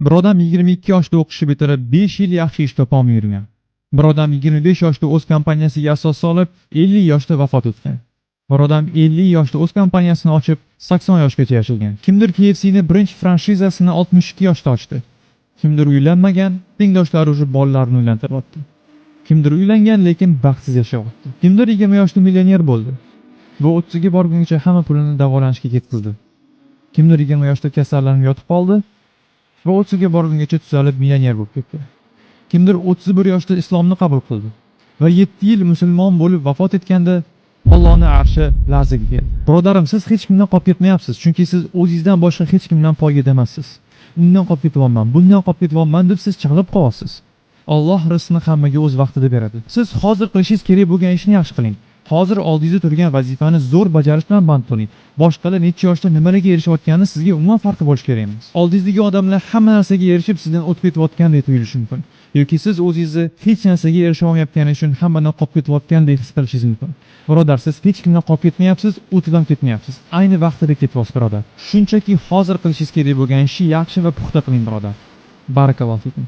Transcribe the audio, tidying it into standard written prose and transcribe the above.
Bir odam 22 yoshda o'qishni bitirib 5 yil yaxshi ish topolmay yurgan. Bir odam 25 yoshda o'z kompaniyasiga asos solib 50 yoshda vafot etgan. Bir odam 50 yoshda o'z kompaniyasini ochib 80 yoshgacha yashagan. Kimdir KFC'ni birinchi franshizasini 62 yoshda ochdi. Kimdir uylanmagan, tengdoshlari уже bolalarini uylantiryapti. Kimdir uylangan lekin baxtsiz yashayapti. Kimdir 20 yoshda millioner bo'ldi. Va 30 ga borguncha hamma pulini davolanishga ketkizdi. Kimdir 20 yoshda kasallanib yotib qoldi va 30 ga borguncha tuzalib millioner bo'lib ketdi. Kimdir 31 yoshda islomni qabul qildi va 7 yil musulmon bo'lib vafot etganda Allohning arshi larzaga keldi. Birodarim, siz hech kimdan qolib ketmayapsiz, chunki siz o'zingizdan boshqa hech kimdan foyda emassiz. Undan qolib ketyapman, bundan qolib ketyapman deb siz chaqilib qolyapsiz. Alloh rizqni hammaga o'z vaqtida beradi. Siz hozir qilishingiz kerak bo'lgan ishni yaxshi qiling. Hozir oldingizda turgan vazifani zo'r bajarish bilan band qiling. Boshqalar necha yoshda nimalarga erishayotgani sizga umuman farqi bo'lishi kerak emas. Oldingizdagi odamlar hamma narsaga erishib sizdan o'tib ketayotgandek tuyulishi mumkin. Yoki siz o'zingizni hech narsaga erisha olmayotgani uchun hammadan qolib ketayotgandek his qilishingiz mumkin. Birodar, siz hech kimdan qolib ketmayapsiz, o'tib ketmayapsiz. Ayni vaqtida ketyapsiz, birodar. Shunchaki hozir qilishingiz kerak bo'lgan ishni yaxshi va puxta qiling, birodar. Barakallohu fikum.